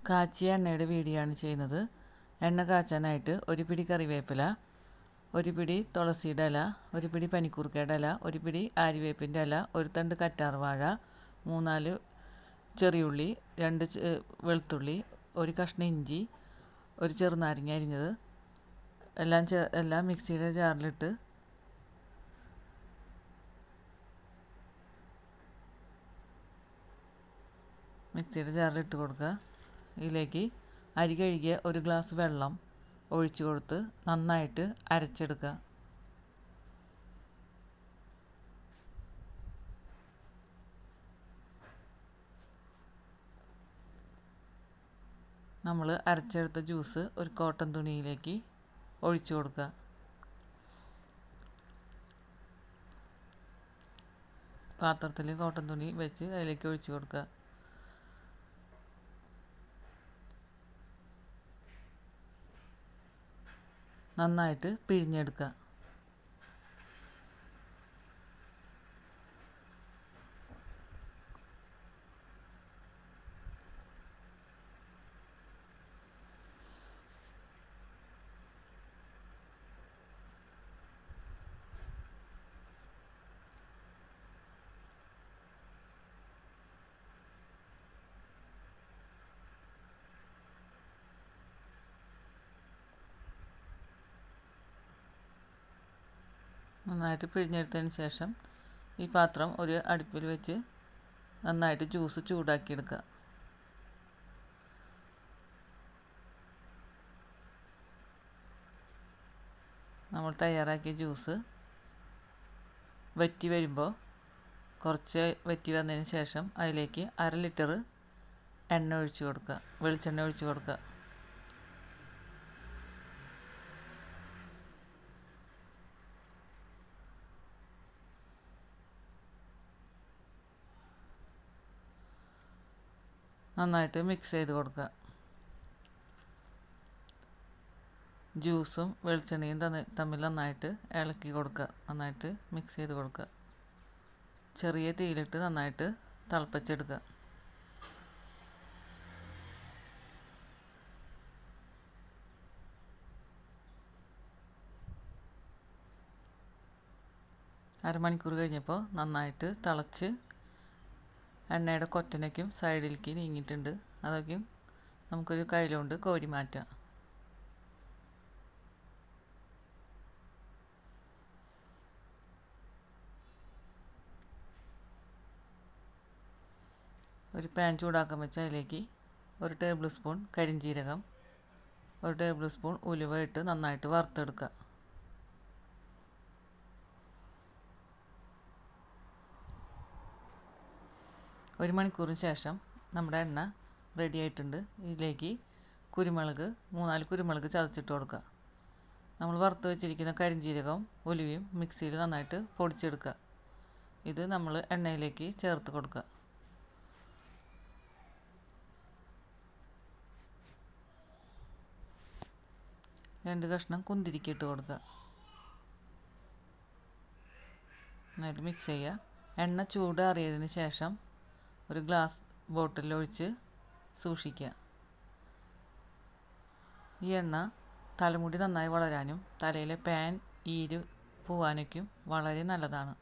കാച്ചിയ എണ്ണയുടെ വീഡിയോ ആണ് ചെയ്യുന്നത്. എണ്ണ കാച്ചാനായിട്ട് ഒരു പിടി കറിവേപ്പില, ഒരു പിടി തുളസിയുടെ ഇല, ഒരു പിടി പനിക്കൂർക്കയുടെ ഇല, ഒരു പിടി ആര്യവേപ്പിൻ്റെ ഇല, ഒരു തണ്ട് കറ്റാർവാഴ, 3-4 ചെറിയുള്ളി, 2 വെളുത്തുള്ളി, ഒരു കഷ്ണം ഇഞ്ചി, ഒരു ചെറുനാരങ്ങ അരിഞ്ഞത് എല്ലാം മിക്സിയുടെ ജാറിലിട്ട് കൊടുക്കുക. ഇതിലേക്ക് അരി കഴുകിയ ഒരു ഗ്ലാസ് വെള്ളം ഒഴിച്ചു കൊടുത്ത് നന്നായിട്ട് അരച്ചെടുക്കുക. നമ്മൾ അരച്ചെടുത്ത ജ്യൂസ് ഒരു കോട്ടൺ തുണിയിലേക്ക് ഒഴിച്ചു കൊടുക്കുക. പാത്രത്തിൽ കോട്ടൺ തുണി വെച്ച് അതിലേക്ക് ഒഴിച്ചു കൊടുക്കുക. നന്നായിട്ട് പിഴിഞ്ഞെടുക്കുക. നന്നായിട്ട് പിഴിഞ്ഞെടുത്തതിന് ശേഷം ഈ പാത്രം ഒരു അടുപ്പിൽ വെച്ച് നന്നായിട്ട് ജ്യൂസ് ചൂടാക്കിയെടുക്കുക. നമ്മൾ തയ്യാറാക്കിയ ജ്യൂസ് വറ്റി വരുമ്പോൾ കുറച്ച് വറ്റി വന്നതിന് ശേഷം അതിലേക്ക് 1/2 ലിറ്റർ എണ്ണ ഒഴിച്ച് കൊടുക്കുക, വെളിച്ചെണ്ണ ഒഴിച്ച് കൊടുക്കുക. നന്നായിട്ട് മിക്സ് ചെയ്ത് കൊടുക്കുക. ജ്യൂസും വെളിച്ചെണ്ണയും തമ്മിൽ നന്നായിട്ട് ഇളക്കി കൊടുക്കുക. നന്നായിട്ട് മിക്സ് ചെയ്ത് കൊടുക്കുക. ചെറിയ തീയിലിട്ട് നന്നായിട്ട് തിളപ്പിച്ചെടുക്കുക. അരമണിക്കൂർ കഴിഞ്ഞപ്പോൾ നന്നായിട്ട് തിളച്ച് എണ്ണയുടെ കൊറ്റനയ്ക്കും സൈഡിലേക്ക് നീങ്ങിയിട്ടുണ്ട്. അതൊക്കെ നമുക്കൊരു കയ്യിലുകൊണ്ട് കോരി മാറ്റാം. ഒരു പാൻ ചൂടാക്കാൻ വെച്ച് അതിലേക്ക് 1 ടേബിൾ സ്പൂൺ കരിഞ്ജീരകം, 1 ടേബിൾ സ്പൂൺ ഉലുവ ഇട്ട് നന്നായിട്ട് വറുത്തെടുക്കുക. ഒരു മണിക്കൂറിന് ശേഷം നമ്മുടെ എണ്ണ റെഡി ആയിട്ടുണ്ട്. ഇതിലേക്ക് കുരുമുളക് 3-4 കുരുമുളക് ചതച്ചിട്ട് കൊടുക്കുക. നമ്മൾ വറുത്ത് വെച്ചിരിക്കുന്ന കരിഞ്ജീരകവും ഉലുവയും മിക്സിയിൽ നന്നായിട്ട് പൊടിച്ചെടുക്കുക. ഇത് നമ്മൾ എണ്ണയിലേക്ക് ചേർത്ത് കൊടുക്കുക. രണ്ട് കഷ്ണം കുന്തിരിക്ക ഇട്ട് കൊടുക്കുക. നന്നായിട്ട് മിക്സ് ചെയ്യുക. എണ്ണ ചൂടാറിയതിന് ശേഷം ഒരു ഗ്ലാസ് ബോട്ടിലൊഴിച്ച് സൂക്ഷിക്കുക. ഈ എണ്ണ തലമുടി നന്നായി വളരാനും തലയിലെ ഈര് പോവാനൊക്കെയും വളരെ നല്ലതാണ്.